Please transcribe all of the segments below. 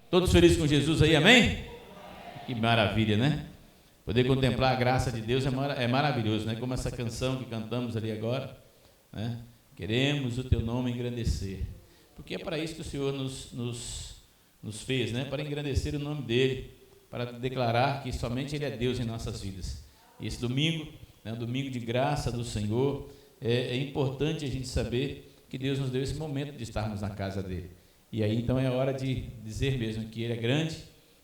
Todos felizes com Jesus aí, amém? Que maravilha, né? Poder contemplar a graça de Deus é maravilhoso, né? Como essa canção que cantamos ali agora, né? Queremos o teu nome engrandecer, porque é para isso que o Senhor nos fez, né? Para engrandecer o nome dele, para declarar que somente ele é Deus em nossas vidas. E esse domingo, né, um domingo de graça do Senhor, é importante a gente saber que Deus nos deu esse momento de estarmos na casa dele. E aí então é hora de dizer mesmo que ele é grande,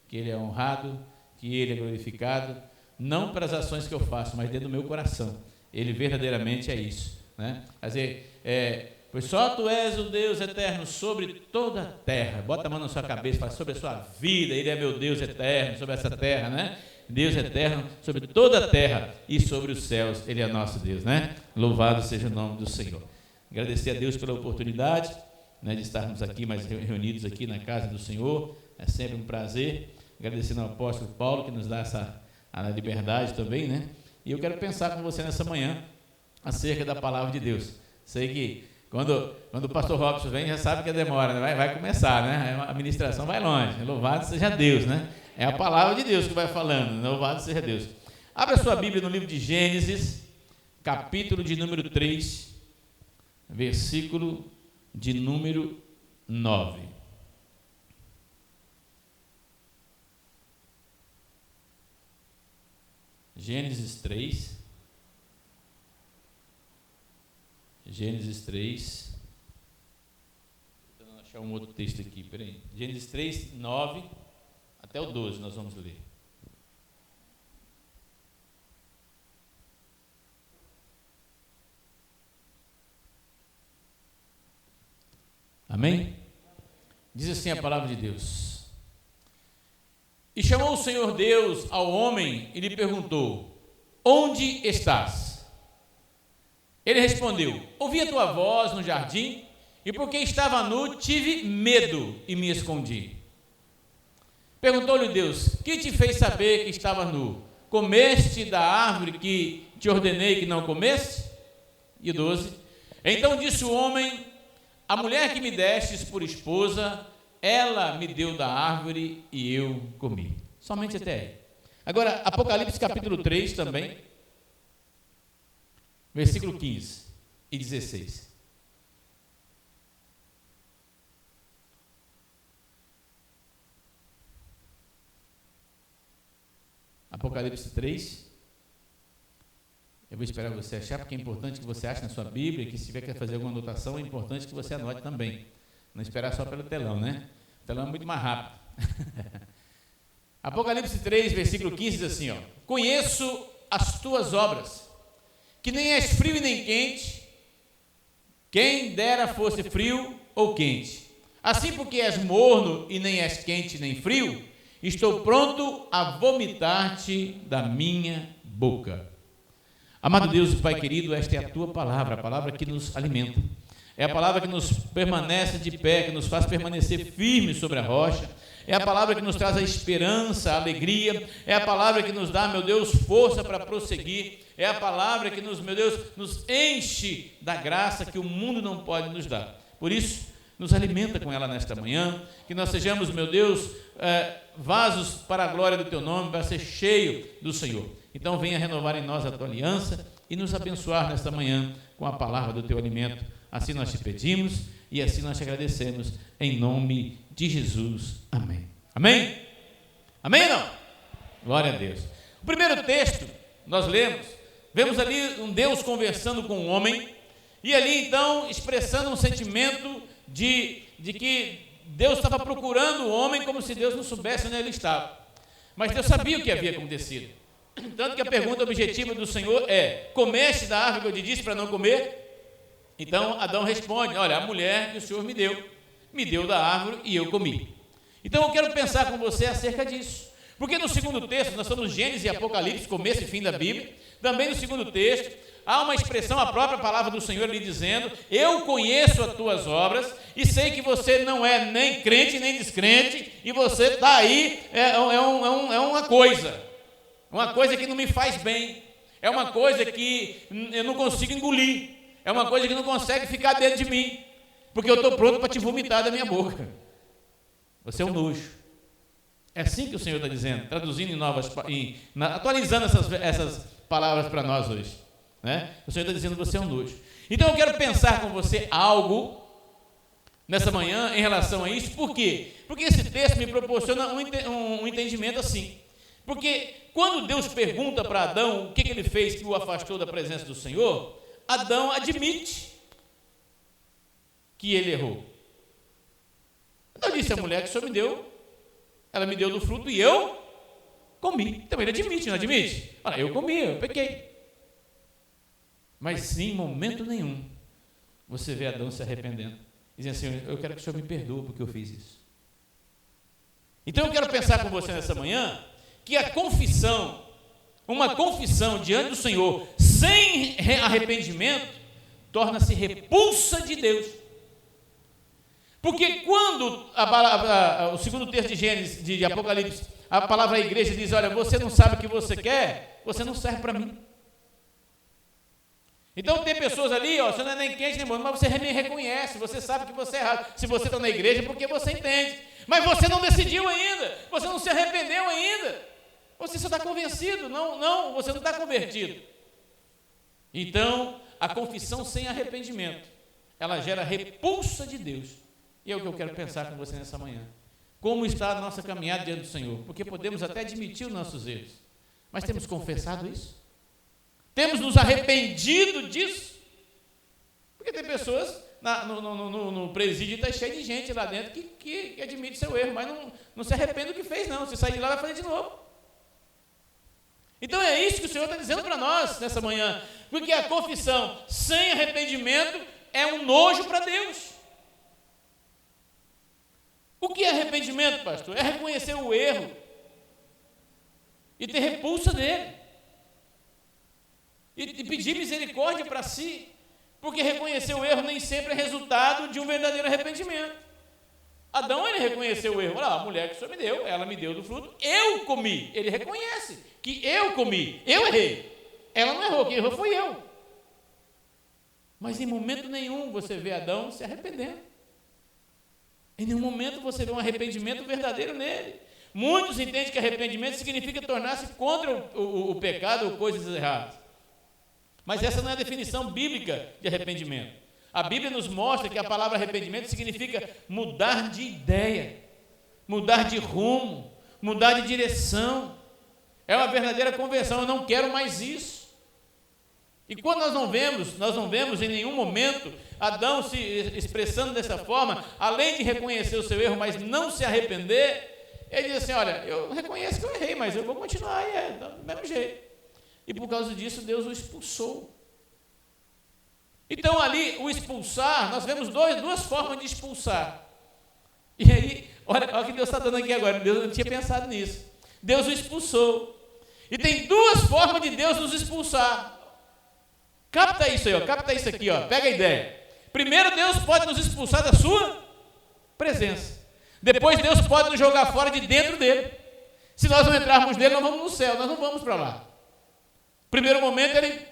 que ele é honrado, que ele é glorificado, não para as ações que eu faço, mas dentro do meu coração. Ele verdadeiramente é isso, né? Quer dizer, pois só tu és o Deus eterno sobre toda a terra. Bota a mão na sua cabeça, fala sobre a sua vida. Ele é meu Deus eterno sobre essa terra, né? Deus eterno sobre toda a terra e sobre os céus. Ele é nosso Deus, né? Louvado seja o nome do Senhor. Agradecer a Deus pela oportunidade, né, de estarmos aqui mais reunidos aqui na casa do Senhor. É sempre um prazer. Agradecendo ao apóstolo Paulo que nos dá a liberdade também, né? E eu quero pensar com você nessa manhã acerca da palavra de Deus. Sei que quando o pastor Robson vem, já sabe que a demora, né? Vai começar, né? A ministração vai longe. Louvado seja Deus, né? É a palavra de Deus que vai falando. Louvado seja Deus. Abra sua Bíblia no livro de Gênesis, capítulo de número 3, versículo de número 9. Gênesis 3. Tentando achar um outro texto aqui, peraí. Gênesis 3, 9 até o 12 nós vamos ler. Amém? Diz assim a palavra de Deus. E chamou o Senhor Deus ao homem e lhe perguntou: onde estás? Ele respondeu: ouvi a tua voz no jardim, e porque estava nu, tive medo e me escondi. Perguntou-lhe Deus: que te fez saber que estava nu? Comeste da árvore que te ordenei que não comeste? E 12. Então disse o homem: a mulher que me destes por esposa, ela me deu da árvore e eu comi. Somente até aí. Agora, Apocalipse capítulo 3 também, versículo 15 e 16. Apocalipse 3. Eu vou esperar você achar, porque é importante que você ache na sua Bíblia, que se tiver que fazer alguma anotação, é importante que você anote também. Não esperar só pelo telão, né? O telão é muito mais rápido. Apocalipse 3, versículo 15 diz assim, ó: conheço as tuas obras, que nem és frio e nem quente. Quem dera fosse frio ou quente. Assim, porque és morno e nem és quente nem frio, estou pronto a vomitar-te da minha boca. Amado Deus e Pai querido, esta é a tua palavra, a palavra que nos alimenta. É a palavra que nos permanece de pé, que nos faz permanecer firmes sobre a rocha. É a palavra que nos traz a esperança, a alegria. É a palavra que nos dá, meu Deus, força para prosseguir. É a palavra que nos, meu Deus, nos enche da graça que o mundo não pode nos dar. Por isso, nos alimenta com ela nesta manhã. Que nós sejamos, meu Deus, vasos para a glória do teu nome, para ser cheio do Senhor. Então venha renovar em nós a tua aliança e nos abençoar nesta manhã com a palavra do teu alimento. Assim nós te pedimos e assim nós te agradecemos, em nome de Jesus. Amém. Amém? Amém ou não? Glória a Deus. O primeiro texto, nós vemos ali um Deus conversando com um homem, e ali então expressando um sentimento de que Deus estava procurando o homem como se Deus não soubesse onde ele estava. Mas Deus sabia o que havia acontecido. Tanto que a pergunta objetiva do Senhor é: comeste da árvore que eu te disse para não comer? Então Adão responde: olha, a mulher que o Senhor me deu da árvore e eu comi. Então eu quero pensar com você acerca disso, porque no segundo texto, nós estamos no Gênesis e Apocalipse, começo e fim da Bíblia. Também no segundo texto há uma expressão, a própria palavra do Senhor lhe dizendo: eu conheço as tuas obras e sei que você não é nem crente nem descrente, e você está aí, é uma coisa que não me faz bem, é uma coisa que eu não consigo engolir, é uma coisa que não consegue ficar dentro de mim, porque eu estou pronto para te vomitar da minha boca. Você é um nojo, É assim que o Senhor está dizendo, traduzindo atualizando essas palavras para nós hoje. Né? O Senhor está dizendo que você é um nojo. Então eu quero pensar com você algo nessa manhã em relação a isso. Por quê? Porque esse texto me proporciona um entendimento assim. Porque quando Deus pergunta para Adão o que ele fez que o afastou da presença do Senhor, Adão admite que ele errou. Então disse a mulher que o Senhor me deu, ela me deu do fruto e eu comi. Então ele admite, não admite? Olha, eu comi, eu pequei. Mas em momento nenhum você vê Adão se arrependendo, dizendo assim, eu quero que o Senhor me perdoe porque eu fiz isso. Então eu quero pensar com você nessa manhã que a confissão, uma confissão diante do Senhor sem arrependimento, torna-se repulsa de Deus. Porque quando o segundo texto de Gênesis, de Apocalipse, a palavra à igreja diz, olha, você não sabe o que você quer, você não serve para mim. Então tem pessoas ali, ó, você não é nem quente nem morno, mas você me reconhece, você sabe que você é errado. Se você está na igreja é porque você entende. Mas você não decidiu ainda, você não se arrependeu ainda. Você só está convencido, você não está convertido. Então, a confissão sem arrependimento, ela gera repulsa de Deus. E é o que eu quero pensar com você nessa manhã. Como está a nossa caminhada diante do Senhor? Porque podemos até admitir os nossos erros, mas temos confessado isso? Temos nos arrependido disso? Porque tem pessoas no presídio, está cheio de gente lá dentro que admite seu erro, mas não se arrepende do que fez, não. Se sair de lá, vai fazer de novo. Então é isso que o Senhor está dizendo para nós nessa manhã. Porque a confissão sem arrependimento é um nojo para Deus. O que é arrependimento, pastor? É reconhecer o erro e ter repulsa dele. E pedir misericórdia para si, porque reconhecer o erro nem sempre é resultado de um verdadeiro arrependimento. Adão, ele reconheceu o erro. Olha, a mulher que o Senhor me deu, ela me deu do fruto, eu comi. Ele reconhece que eu comi, eu errei. Ela não errou, quem errou foi eu. Mas em momento nenhum você vê Adão se arrependendo. Em nenhum momento você vê um arrependimento verdadeiro nele. Muitos entendem que arrependimento significa tornar-se contra o pecado ou coisas erradas. Mas essa não é a definição bíblica de arrependimento. A Bíblia nos mostra que a palavra arrependimento significa mudar de ideia, mudar de rumo, mudar de direção. É uma verdadeira conversão, eu não quero mais isso. E quando nós não vemos em nenhum momento Adão se expressando dessa forma, além de reconhecer o seu erro, mas não se arrepender, ele diz assim, olha, eu reconheço que eu errei, mas eu vou continuar do mesmo jeito. E por causa disso, Deus o expulsou. Então, ali, o expulsar, nós vemos duas formas de expulsar. E aí, olha o que Deus está dando aqui agora. Deus não tinha pensado nisso. Deus o expulsou. E tem duas formas de Deus nos expulsar. Capta isso aí, ó, capta isso aqui, ó, pega a ideia. Primeiro, Deus pode nos expulsar da sua presença. Depois, Deus pode nos jogar fora de dentro dele. Se nós não entrarmos nele, nós vamos no céu, nós não vamos para lá. Primeiro momento, ele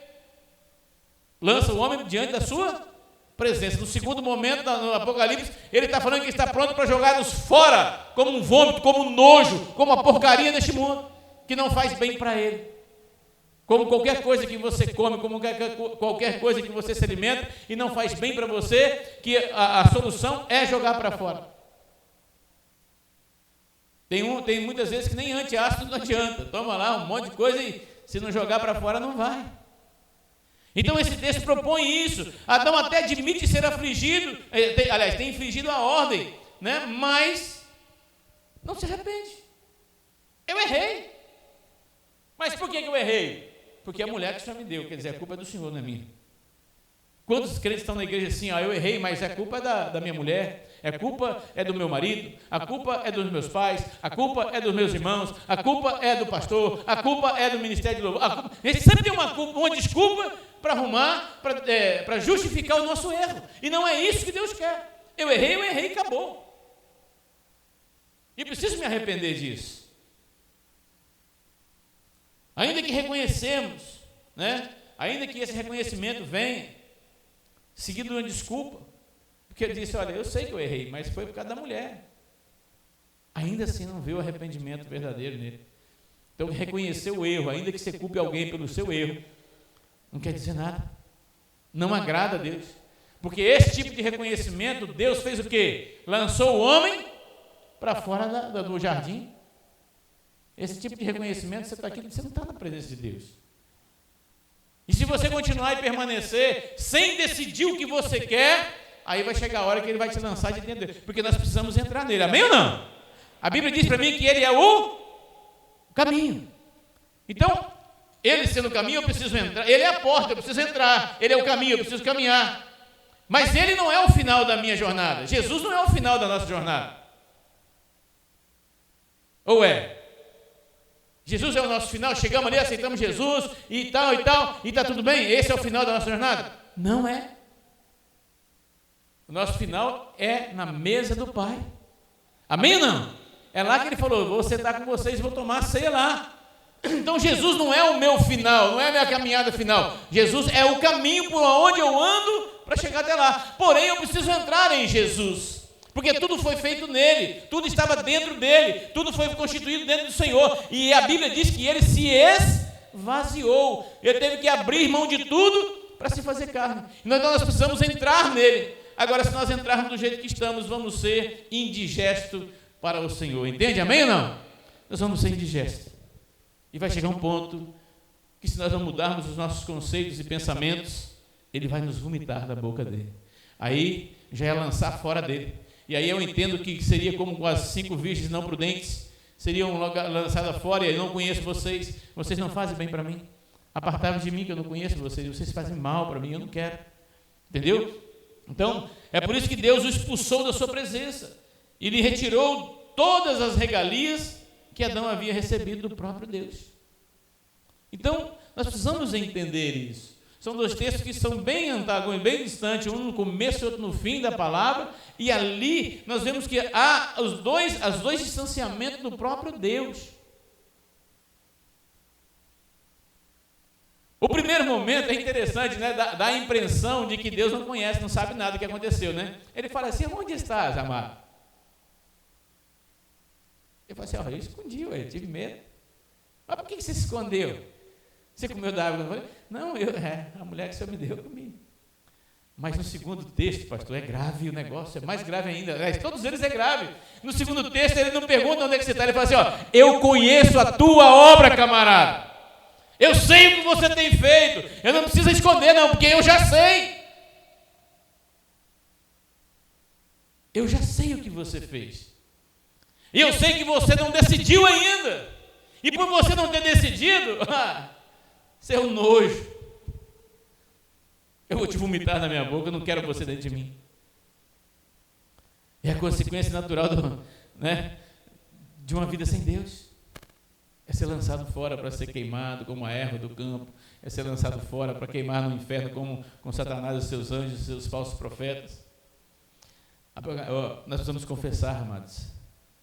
lança o homem diante da sua presença. No segundo momento, no Apocalipse, ele está falando que está pronto para jogar-nos fora, como um vômito, como um nojo, como uma porcaria deste mundo, que não faz bem para ele. Como qualquer coisa que você come, como qualquer coisa que você se alimenta e não faz bem para você, que a solução é jogar para fora. Tem muitas vezes que nem antiácido não adianta. Toma lá um monte de coisa e se não jogar para fora, não vai. Então esse texto propõe isso. Adão até admite ser afligido, tem infringido a ordem, né? Mas não se arrepende. Eu errei. Mas por que eu errei? Porque a mulher que o Senhor me deu, quer dizer, a culpa é do Senhor, não é minha. Quantos crentes estão na igreja assim, eu errei, mas a culpa é da minha mulher, a culpa é do meu marido, a culpa é dos meus pais, a culpa é dos meus irmãos, a culpa é do pastor, a culpa é do ministério de louvor. A gente sempre tem uma desculpa para arrumar, para justificar o nosso erro. E não é isso que Deus quer. Eu errei e acabou. E preciso me arrepender disso. Ainda que reconhecemos, né? Ainda que esse reconhecimento venha seguido de uma desculpa, porque ele disse, olha, eu sei que eu errei, mas foi por causa da mulher. ainda assim não vê o arrependimento verdadeiro nele. Então, reconhecer o erro, ainda que você culpe alguém pelo seu erro, não quer dizer nada. Não agrada a Deus. Porque esse tipo de reconhecimento, Deus fez o quê? Lançou o homem para fora do jardim. Esse tipo de reconhecimento, você está aqui, você não está na presença de Deus. E se você continuar e permanecer sem decidir o que você quer, aí vai chegar a hora que ele vai te lançar de dentro dele. Porque nós precisamos entrar nele. Amém ou não? A Bíblia diz para mim que ele é o caminho. Então, ele sendo o caminho, eu preciso entrar. Ele é a porta, eu preciso entrar. Ele é o caminho, eu preciso caminhar. Mas ele não é o final da minha jornada. Jesus não é o final da nossa jornada. Ou é? Jesus é o nosso final, chegamos ali, aceitamos Jesus e tal, e está tudo bem? Esse é o final da nossa jornada? Não é. O nosso final é na mesa do Pai. Amém ou não? É lá que ele falou, vou sentar com vocês e vou tomar a ceia lá. Então Jesus não é o meu final, não é a minha caminhada final. Jesus é o caminho por onde eu ando para chegar até lá. Porém, eu preciso entrar em Jesus. Porque tudo foi feito nele, tudo estava dentro dele, tudo foi constituído dentro do Senhor. E a Bíblia diz que ele se esvaziou. Ele teve que abrir mão de tudo para se fazer carne. Então nós precisamos entrar nele. Agora, se nós entrarmos do jeito que estamos, vamos ser indigestos para o Senhor. Entende? Amém ou não? Nós vamos ser indigestos. E vai chegar um ponto que, se nós não mudarmos os nossos conceitos e pensamentos, ele vai nos vomitar da boca dele. Aí já é lançar fora dele. E aí eu entendo que seria como as 5 virgens não prudentes seriam lançadas fora, e eu não conheço vocês, vocês não fazem bem para mim. Apartai-vos de mim, que eu não conheço vocês, vocês fazem mal para mim, eu não quero. Entendeu? Então, é por isso que Deus o expulsou da sua presença e lhe retirou todas as regalias que Adão havia recebido do próprio Deus. Então, nós precisamos entender isso. São 2 textos que são bem antagônicos, bem distantes, um no começo e outro no fim da palavra, e ali nós vemos que há os dois distanciamentos do próprio Deus. O primeiro momento é interessante, né? Dá a impressão de que Deus não conhece, não sabe nada do que aconteceu, né? Ele fala assim, onde estás, amado? Eu falei assim, eu escondi, eu tive medo. Mas por que você se escondeu? Você comeu da água? Não, a mulher que o Senhor me deu, eu comi. Mas no segundo texto, pastor, é grave o negócio, é mais grave ainda. Todos eles é grave. No segundo texto, ele não pergunta onde é que você está, ele fala assim, eu conheço a tua obra, camarada. Eu sei o que você tem feito. Eu não preciso esconder, não, porque eu já sei. Eu já sei o que você fez. E eu sei que você não decidiu ainda. E por você não ter decidido, seu nojo, eu vou te vomitar na minha boca, eu não quero você dentro de mim. É a consequência natural de uma vida sem Deus. É ser lançado fora para ser queimado como a erva do campo. É ser lançado fora para queimar no inferno como com Satanás, os seus anjos, os seus falsos profetas. Nós precisamos confessar, amados,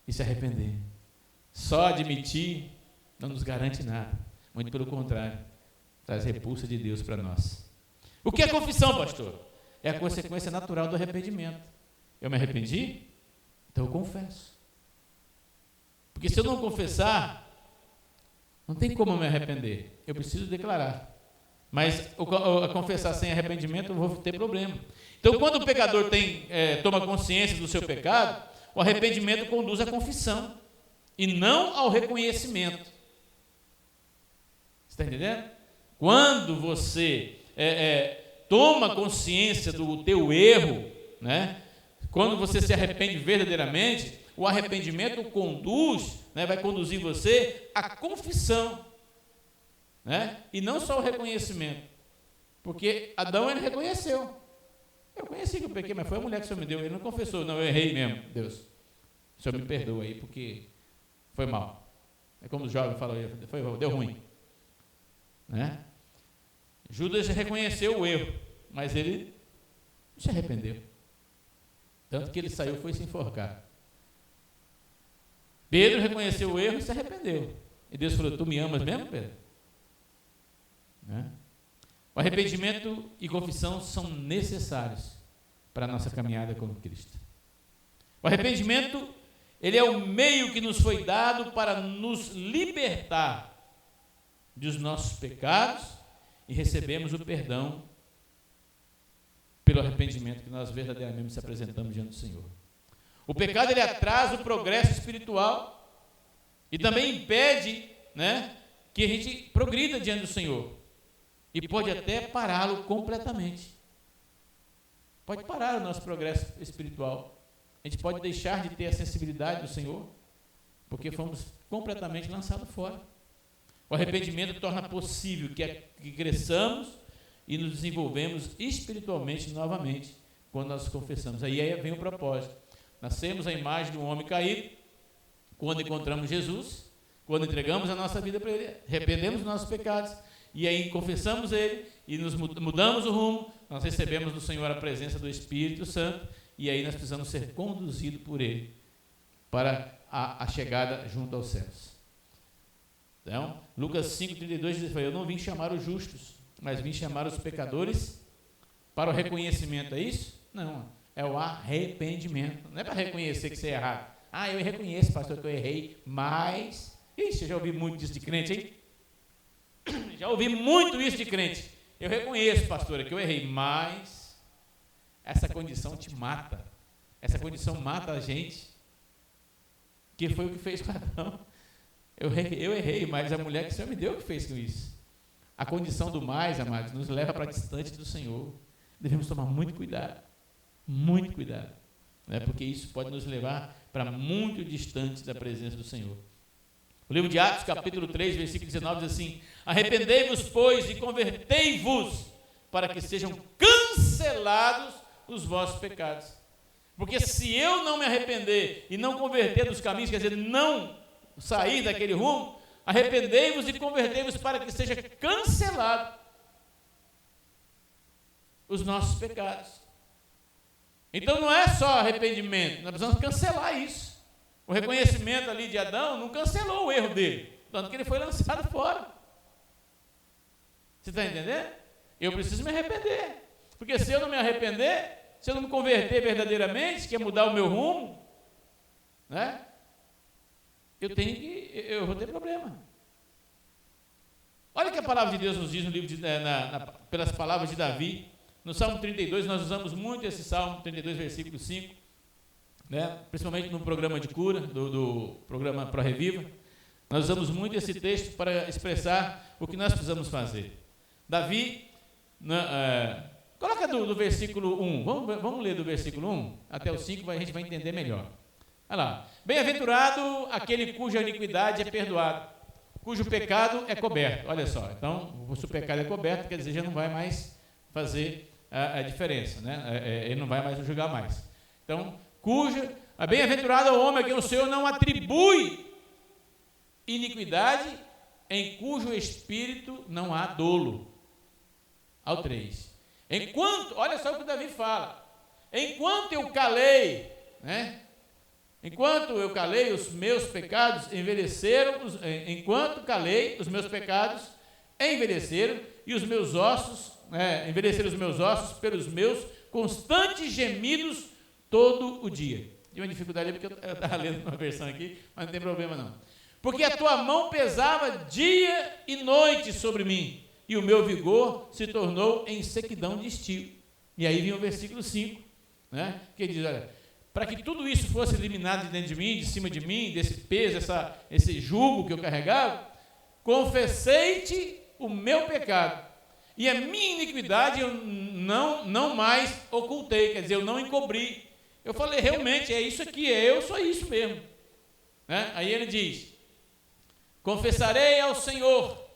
e se arrepender. Só admitir não nos garante nada. Muito pelo contrário, traz repulsa de Deus para nós. O que é confissão, pastor? É a consequência natural do arrependimento. Eu me arrependi? Então eu confesso. Porque se eu não confessar, não tem como eu me arrepender. Eu preciso declarar. Mas a confessar sem arrependimento, eu vou ter problema. Então, quando o pecador toma consciência do seu pecado, o arrependimento conduz à confissão e não ao reconhecimento. Você está entendendo? Quando você toma consciência do teu erro, né? Quando você se arrepende verdadeiramente, o arrependimento conduz, vai conduzir você à confissão, né? E não só o reconhecimento. Porque Adão, ele reconheceu. Eu conheci que eu pequei, mas foi a mulher que o Senhor me deu. Ele não confessou, não, eu errei mesmo, Deus. O Senhor me perdoa aí, porque foi mal. É como os jovens falam, deu ruim. Né? Judas reconheceu o erro, mas ele não se arrependeu. Tanto que ele saiu e foi se enforcar. Pedro reconheceu o erro e se arrependeu. E Deus falou, tu me amas mesmo, Pedro? Né? O arrependimento e confissão são necessários para a nossa caminhada com Cristo. O arrependimento Ele é o meio que nos foi dado para nos libertar dos nossos pecados e recebemos o perdão pelo arrependimento que nós verdadeiramente nos apresentamos diante do Senhor. O pecado, ele atrasa o progresso espiritual e também impede, que a gente progrida diante do Senhor. E pode até pará-lo completamente. Pode parar o nosso progresso espiritual. A gente pode deixar de ter a sensibilidade do Senhor, porque fomos completamente lançados fora. O arrependimento torna possível que cresçamos e nos desenvolvemos espiritualmente novamente, quando nós confessamos. Aí vem o propósito. Nascemos à imagem do homem caído, quando encontramos Jesus, quando entregamos a nossa vida para Ele, arrependemos dos nossos pecados, e aí confessamos Ele, e nos mudamos o rumo, nós recebemos do Senhor a presença do Espírito Santo, e aí nós precisamos ser conduzidos por Ele, para a chegada junto aos céus. Então, Lucas 5,32 diz: eu não vim chamar os justos, mas vim chamar os pecadores para o reconhecimento. É isso? Não, é o arrependimento. Não é para reconhecer que você é errado. Eu reconheço, pastor, que eu errei, mas... Ixi, eu já ouvi muito isso de crente, hein? Já ouvi muito isso de crente. Eu reconheço, pastora, que eu errei, mas essa condição te mata. Essa condição mata a gente. Que foi o que fez com Adão. Eu errei, mas a mulher que o Senhor me deu que fez com isso. A condição do mais, amados, nos leva para distante do Senhor. Devemos tomar muito cuidado, porque isso pode nos levar para muito distante da presença do Senhor. O livro de Atos, capítulo 3, versículo 19, diz assim: arrependei-vos, pois, e convertei-vos, para que sejam cancelados os vossos pecados. Porque se eu não me arrepender e não converter dos caminhos, quer dizer, não sair daquele rumo, arrependei-vos e convertei-vos para que seja cancelado os nossos pecados. Então não é só arrependimento, nós precisamos cancelar isso. O reconhecimento ali de Adão não cancelou o erro dele, tanto que ele foi lançado fora. Você está entendendo? Eu preciso me arrepender, porque se eu não me arrepender, se eu não me converter verdadeiramente, que é mudar o meu rumo, eu vou ter problema. Olha o que a palavra de Deus nos diz no livro pelas palavras de Davi. No Salmo 32, nós usamos muito esse Salmo 32, versículo 5, principalmente no programa de cura, do programa Pro Reviva. Nós usamos muito esse texto para expressar o que nós precisamos fazer. Davi, coloca do versículo 1, vamos ler do versículo 1 até o 5, a gente vai entender melhor. Olha lá: bem-aventurado aquele cuja iniquidade é perdoada, cujo pecado é coberto. Olha só, então, se o pecado é coberto, quer dizer, já não vai mais fazer a diferença, ele não vai mais julgar mais. Então, bem-aventurado o homem a quem o Senhor não atribui iniquidade, em cujo espírito não há dolo. Ao 3. Olha só o que Davi fala: enquanto eu calei, enquanto eu calei, os meus pecados envelheceram, enquanto calei, os meus pecados envelheceram, e os meus ossos, envelheceram os meus ossos pelos meus constantes gemidos todo o dia. Tive uma dificuldade porque eu estava lendo uma versão aqui, mas não tem problema não. Porque a tua mão pesava dia e noite sobre mim, e o meu vigor se tornou em sequidão de estio. E aí vem o versículo 5, que diz: olha, para que tudo isso fosse eliminado de dentro de mim, de cima de mim, desse peso, esse jugo que eu carregava, confessei-te o meu pecado, e a minha iniquidade eu não mais ocultei, quer dizer, eu não encobri. Eu falei, realmente, é isso aqui, eu sou isso mesmo. Aí ele diz: confessarei ao Senhor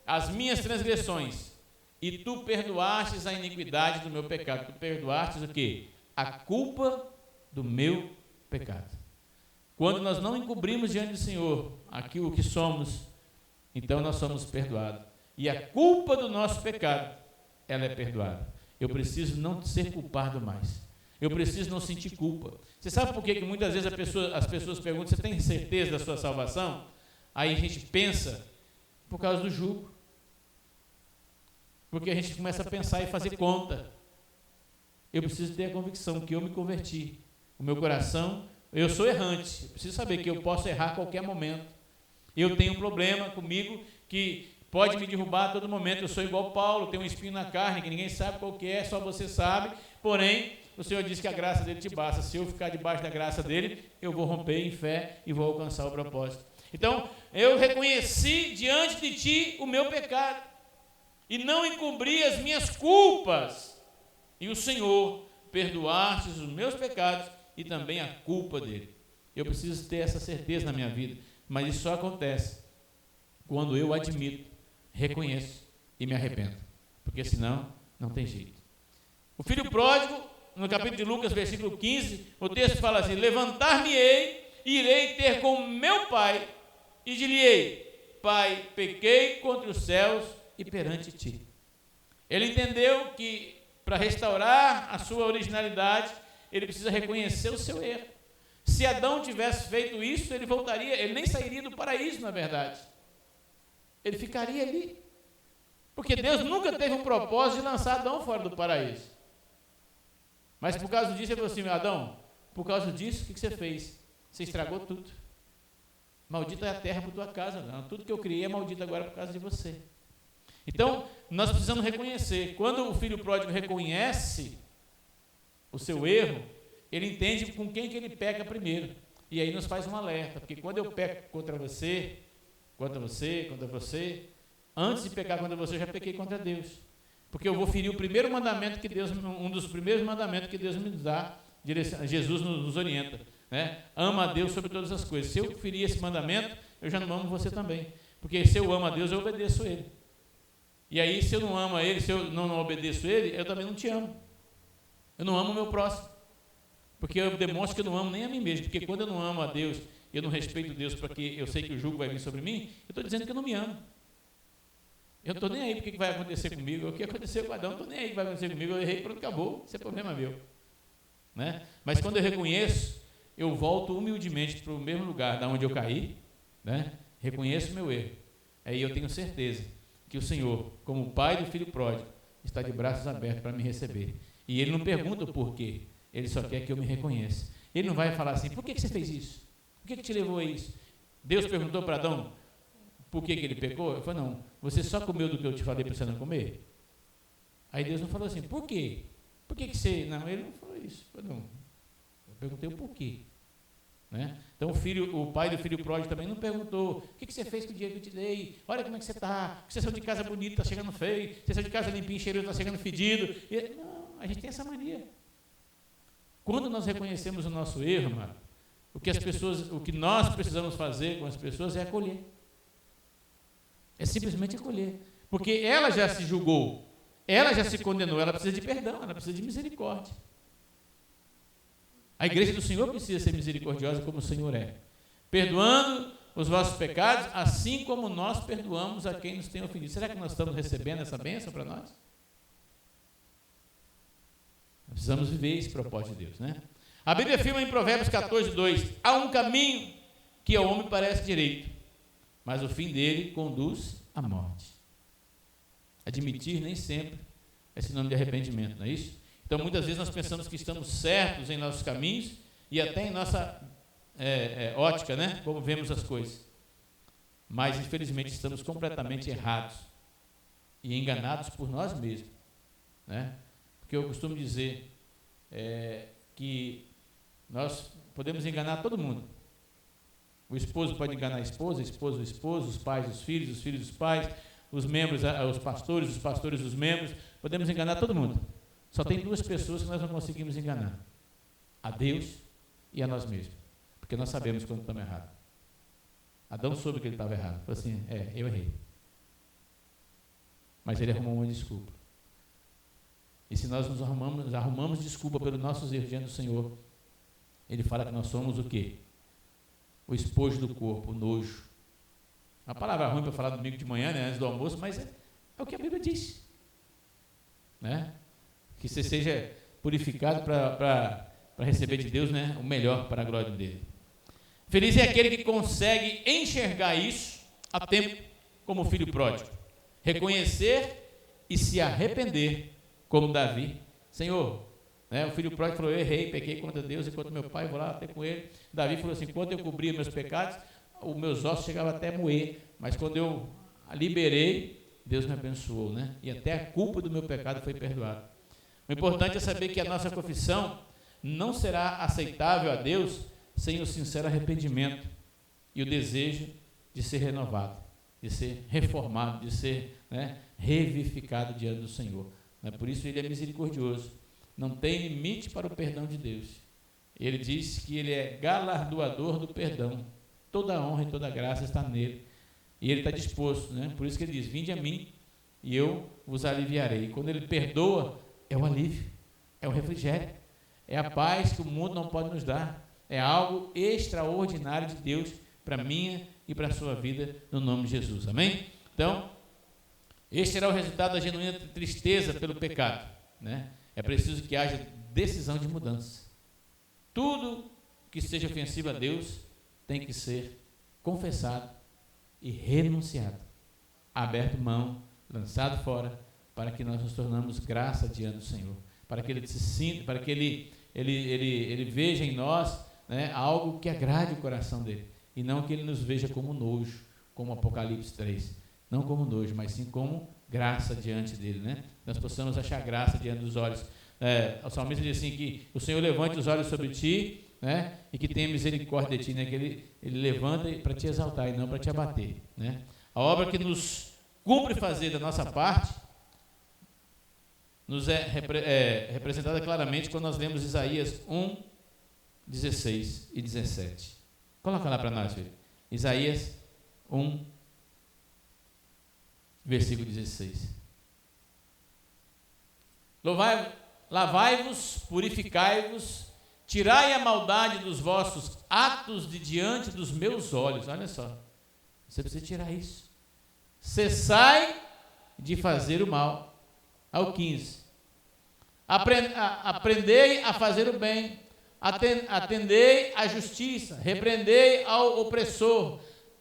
as minhas transgressões, e tu perdoastes a iniquidade do meu pecado. Tu perdoastes o quê? A culpa do meu pecado. Quando nós não encobrimos diante do Senhor aquilo que somos, então nós somos perdoados. E a culpa do nosso pecado, ela é perdoada. Eu preciso não ser culpado mais. Eu preciso não sentir culpa. Você sabe por que muitas vezes as pessoas perguntam: você tem certeza da sua salvação? Aí a gente pensa, por causa do jugo. Porque a gente começa a pensar e fazer conta. Eu preciso ter a convicção que eu me converti. O meu coração eu sou errante, eu preciso saber que eu posso errar a qualquer momento. Eu tenho um problema comigo que pode me derrubar a todo momento. Eu sou igual Paulo, tenho um espinho na carne que ninguém sabe qual que é, só você sabe. Porém, o Senhor disse que a graça dele te basta. Se eu ficar debaixo da graça dele, eu vou romper em fé e vou alcançar o propósito. Então, eu reconheci diante de ti o meu pecado e não encobri as minhas culpas. E o Senhor perdoaste os meus pecados e também a culpa dele. Eu preciso ter essa certeza na minha vida, mas isso só acontece quando eu admito, reconheço e me arrependo, porque senão não tem jeito. O filho pródigo, no capítulo de Lucas, versículo 15, o texto fala assim: levantar-me-ei e irei ter com meu pai e dir-lhe-ei: Pai, pequei contra os céus e perante ti. Ele entendeu que para restaurar a sua originalidade, ele precisa reconhecer o seu erro. Se Adão tivesse feito isso, ele voltaria, ele nem sairia do paraíso, na verdade. Ele ficaria ali. Porque Deus nunca teve um propósito de lançar Adão fora do paraíso. Mas por causa disso, ele falou assim: Adão, por causa disso, o que você fez? Você estragou tudo. Maldita é a terra por tua casa, Adão. Tudo que eu criei é maldito agora por causa de você. Então, nós precisamos reconhecer. Quando o filho pródigo reconhece o seu erro, ele entende com quem que ele peca primeiro. E aí nos faz um alerta, porque quando eu peco contra você, antes de pecar contra você, eu já pequei contra Deus. Porque eu vou ferir o primeiro mandamento que Deus, um dos primeiros mandamentos que Deus me dá, Jesus nos orienta, né? Ama a Deus sobre todas as coisas. Se eu ferir esse mandamento, eu já não amo você também. Porque se eu amo a Deus, eu obedeço a Ele. E aí, se eu não amo a Ele, se eu não obedeço a Ele, eu também não te amo. Eu não amo o meu próximo. Porque eu demonstro que eu não amo nem a mim mesmo. Porque quando eu não amo a Deus, eu não respeito Deus porque eu sei que o jugo vai vir sobre mim, eu estou dizendo que eu não me amo. Eu não estou nem aí porque que vai acontecer comigo. O que aconteceu com Adão, não estou nem aí o que vai acontecer comigo. Eu errei, pronto, acabou. Isso é problema meu. Né? Mas quando eu reconheço, eu volto humildemente para o mesmo lugar da onde eu caí, né? Reconheço o meu erro. Aí eu tenho certeza que o Senhor, como o pai do filho pródigo, está de braços abertos para me receber. E Ele não pergunta o porquê, Ele só quer que eu me reconheça. Ele não vai falar assim: por que você fez isso? O que te levou a isso? Deus perguntou para Adão por que ele pecou? Eu falei: não, você só comeu do que eu te falei para você não comer? Aí Deus não falou assim: por quê? Por que você... Não, ele não falou isso. Eu falei: não, eu perguntei o porquê. Né? Então o pai do filho pródigo também não perguntou: o que você fez com o dinheiro que eu te dei? Olha como é que você está. Você saiu de casa bonito, está chegando feio. Você saiu de casa limpinho, cheiroso, está chegando fedido. Não, a gente tem essa mania. Quando nós reconhecemos o nosso erro, mano, o que nós precisamos fazer com as pessoas é acolher. É simplesmente acolher. Porque ela já se julgou, ela já se condenou, ela precisa de perdão, ela precisa de misericórdia. A igreja do Senhor precisa ser misericordiosa como o Senhor é, perdoando os vossos pecados, assim como nós perdoamos a quem nos tem ofendido. Será que nós estamos recebendo essa bênção para nós? Precisamos viver esse propósito de Deus, né? A Bíblia afirma em Provérbios 14:2: há um caminho que ao homem parece direito, mas o fim dele conduz à morte. Admitir nem sempre é sinônimo de arrependimento, não é isso? Então, muitas vezes nós pensamos que estamos certos em nossos caminhos e até em nossa ótica, né? Como vemos as coisas. Mas, infelizmente, estamos completamente errados e enganados por nós mesmos, né? Porque eu costumo dizer que nós podemos enganar todo mundo. O esposo pode enganar a esposa o esposo, os pais os filhos dos pais, os membros, os pastores os membros. Podemos enganar todo mundo. Só tem duas pessoas que nós não conseguimos enganar: a Deus e a nós mesmos. Porque nós sabemos quando estamos errados. Adão soube que ele estava errado. Falou assim: eu errei. Mas ele arrumou uma desculpa. E se nós nos arrumamos desculpa pelos nossos erros diante do Senhor, Ele fala que nós somos o quê? O espojo do corpo, o nojo. Uma palavra ruim para falar domingo de manhã, né, antes do almoço, mas é o que a Bíblia diz. Né? Que você seja purificado para receber de Deus, né, o melhor para a glória dele. Feliz é aquele que consegue enxergar isso a tempo, como o filho pródigo. Reconhecer e se arrepender, como Davi. Senhor, Né? O filho pródigo falou, eu errei, pequei contra Deus e contra meu pai, vou lá até com ele. Davi falou assim, enquanto eu cobria meus pecados, os meus ossos chegavam até a moer, mas quando eu liberei, Deus me abençoou, né? E até a culpa do meu pecado foi perdoada. O importante é saber que a nossa confissão não será aceitável a Deus sem o sincero arrependimento e o desejo de ser renovado, de ser reformado, de ser, né, revivificado diante do Senhor. Por isso ele é misericordioso, não tem limite para o perdão de Deus. Ele diz que ele é galardoador do perdão, toda a honra e toda a graça está nele, e ele está disposto, né? Por isso que ele diz, vinde a mim e eu vos aliviarei. E quando ele perdoa, é o alívio, é o refrigério, é a paz que o mundo não pode nos dar, é algo extraordinário de Deus para a minha e para a sua vida, no nome de Jesus, amém? Então, este será o resultado da genuína tristeza pelo pecado, né? É preciso que haja decisão de mudança. Tudo que seja ofensivo a Deus tem que ser confessado e renunciado, aberto mão, lançado fora, para que nós nos tornamos graça diante do Senhor, para que Ele se sinta, para que Ele veja em nós, né, algo que agrade o coração dEle, e não que Ele nos veja como nojo, como Apocalipse 3, não como nojo, mas sim como graça diante dEle, né? Nós possamos achar graça diante dos olhos. O salmista diz assim, que o Senhor levante os olhos sobre ti, né, e que tenha misericórdia de ti, né, que ele levanta para te exaltar e não para te abater, né? A obra que nos cumpre fazer da nossa parte nos é representada claramente quando nós lemos Isaías 1, 16 e 17. Coloca lá para nós, filho. Isaías 1, versículo 16. Lavai-vos, purificai-vos, tirai a maldade dos vossos atos de diante dos meus olhos. Olha só, você precisa tirar isso. Cessai de fazer o mal. Ao 15. Aprendei a fazer o bem, atendei à justiça, repreendei ao opressor,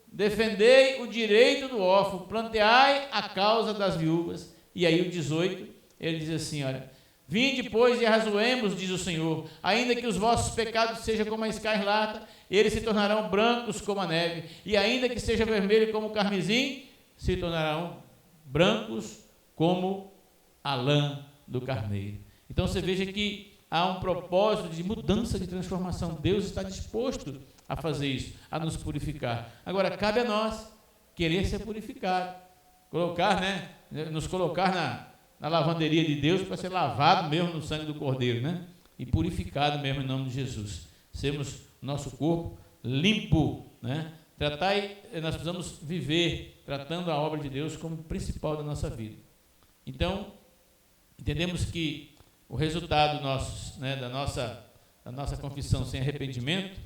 defendei o direito do órfão, planteai a causa das viúvas. E aí o 18, ele diz assim, olha, vinde, pois, e arrazoemos, diz o Senhor, ainda que os vossos pecados sejam como a escarlata, eles se tornarão brancos como a neve, e ainda que seja vermelho como o carmesim, se tornarão brancos como a lã do carneiro. Então você veja que há um propósito de mudança, de transformação. Deus está disposto a fazer isso, a nos purificar. Agora, cabe a nós querer ser purificado, nos colocar na lavanderia de Deus para ser lavado mesmo no sangue do Cordeiro, né? E purificado mesmo em nome de Jesus. Sermos nosso corpo limpo, né? Nós precisamos viver tratando a obra de Deus como principal da nossa vida. Então, entendemos que o resultado da nossa confissão sem arrependimento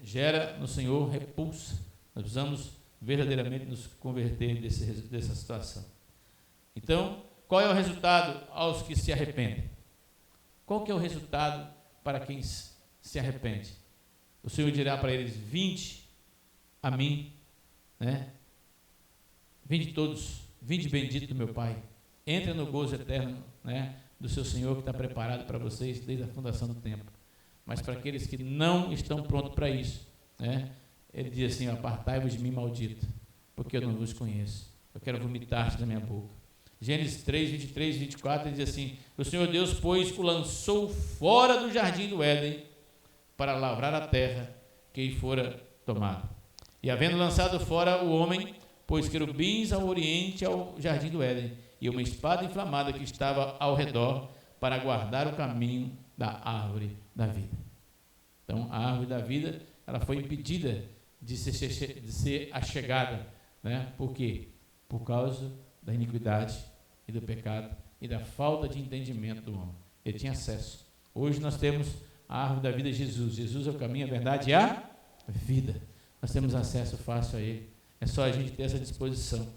gera no Senhor repulsa. Nós precisamos verdadeiramente nos converter dessa situação. Então, qual é o resultado aos que se arrependem? Qual que é o resultado para quem se arrepende? O Senhor dirá para eles, vinde a mim, né? Vinde todos, vinde bendito do meu Pai, entre no gozo eterno, né, do seu Senhor que está preparado para vocês desde a fundação do tempo. Mas para aqueles que não estão prontos para isso, né, ele diz assim, apartai-vos de mim, maldito, porque eu não vos conheço, eu quero vomitar-te da minha boca. Gênesis 3, 23 e 24, ele diz assim, o Senhor Deus, pois, o lançou fora do jardim do Éden para lavrar a terra que lhe fora tomada. E havendo lançado fora o homem, pôs querubins ao oriente ao jardim do Éden, e uma espada inflamada que estava ao redor para guardar o caminho da árvore da vida. Então, a árvore da vida, ela foi impedida de ser achegada, né? Por quê? Por causa da iniquidade e do pecado e da falta de entendimento do homem. Ele tinha acesso. Hoje nós temos a árvore da vida, Jesus. Jesus é o caminho, a verdade e a vida. Nós temos acesso fácil a Ele. É só a gente ter essa disposição.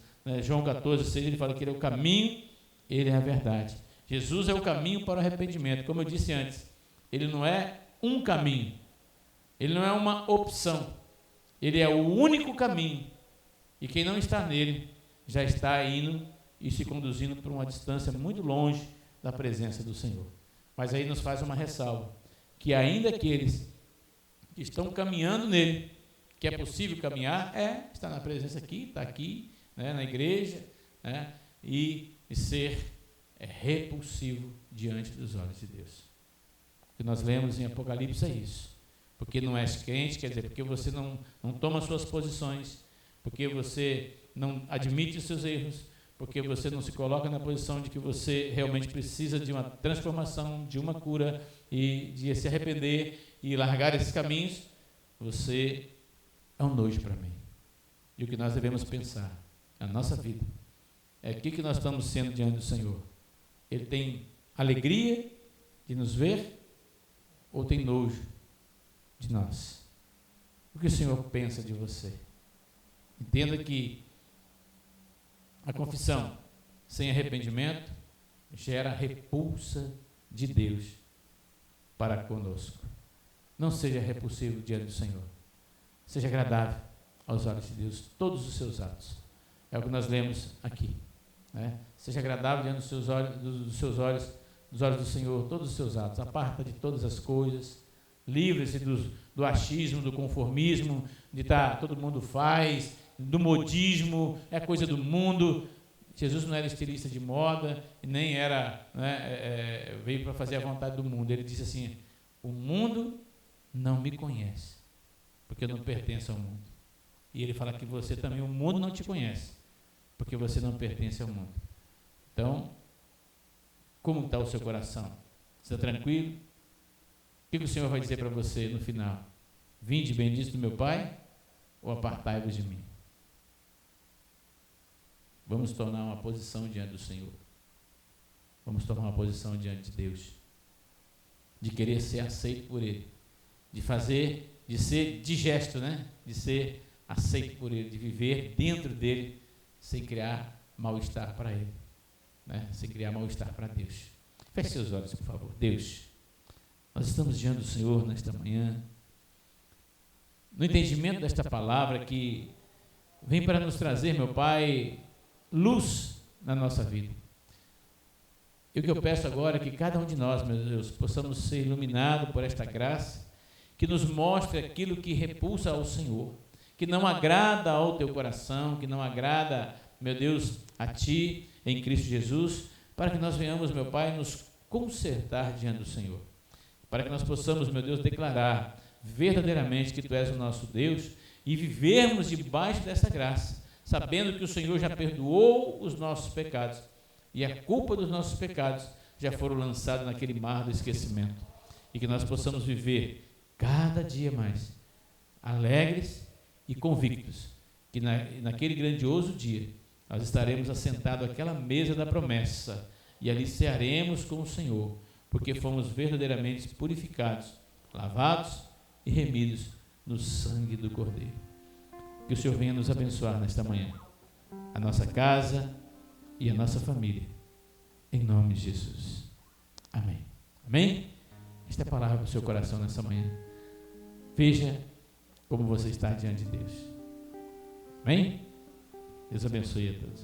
João 14, 6, ele fala que Ele é o caminho, Ele é a verdade. Jesus é o caminho para o arrependimento. Como eu disse antes, Ele não é um caminho, Ele não é uma opção, Ele é o único caminho. E quem não está nele, já está indo e se conduzindo por uma distância muito longe da presença do Senhor. Mas aí nos faz uma ressalva, que ainda aqueles que estão caminhando nele, que é possível caminhar, estar na presença aqui, está aqui, né, na igreja, né, e ser repulsivo diante dos olhos de Deus. O que nós lemos em Apocalipse é isso. Porque não és crente, quer dizer, porque você não toma suas posições, porque você não admite os seus erros, porque você não se coloca na posição de que você realmente precisa de uma transformação, de uma cura e de se arrepender e largar esses caminhos, você é um nojo para mim. E o que nós devemos pensar na nossa vida é o que nós estamos sendo diante do Senhor. Ele tem alegria de nos ver ou tem nojo de nós? O que o Senhor pensa de você? Entenda que a confissão sem arrependimento gera repulsa de Deus para conosco. Não seja repulsivo diante do Senhor. Seja agradável aos olhos de Deus todos os seus atos. É o que nós lemos aqui, né? Seja agradável diante dos olhos do Senhor todos os seus atos. Aparta de todas as coisas. Livre-se do achismo, do conformismo, de todo mundo faz, do modismo, é coisa do mundo. Jesus não era estilista de moda, nem era, né, veio para fazer a vontade do mundo. Ele disse assim: o mundo não me conhece, porque eu não pertenço ao mundo. E ele fala que você também, o mundo não te conhece, porque você não pertence ao mundo. Então, como está o seu coração? Está tranquilo? O que o Senhor vai dizer para você no final? Vinde benditos do meu Pai, ou apartai-vos de mim? Vamos tomar uma posição diante do Senhor. Vamos tomar uma posição diante de Deus. De querer ser aceito por Ele. De ser digesto, né? De ser aceito por Ele. De viver dentro dEle, sem criar mal-estar para Ele. Né? Sem criar mal-estar para Deus. Feche seus olhos, por favor. Deus, nós estamos diante do Senhor nesta manhã, no entendimento desta palavra que vem para nos trazer, meu Pai, luz na nossa vida. E o que eu peço agora é que cada um de nós, meu Deus, possamos ser iluminados por esta graça, que nos mostre aquilo que repulsa ao Senhor, que não agrada ao teu coração, que não agrada, meu Deus, a Ti, em Cristo Jesus, para que nós venhamos, meu Pai, nos consertar diante do Senhor. Para que nós possamos, meu Deus, declarar verdadeiramente que Tu és o nosso Deus e vivermos debaixo dessa graça, sabendo que o Senhor já perdoou os nossos pecados e a culpa dos nossos pecados já foram lançados naquele mar do esquecimento. E que nós possamos viver cada dia mais alegres e convictos que naquele grandioso dia nós estaremos assentados àquela mesa da promessa e ali cearemos com o Senhor, porque fomos verdadeiramente purificados, lavados e remidos no sangue do Cordeiro. Que o Senhor venha nos abençoar nesta manhã, a nossa casa e a nossa família, em nome de Jesus. Amém. Amém? Esta é a palavra para o seu coração nessa manhã. Veja como você está diante de Deus. Amém? Deus abençoe a todos.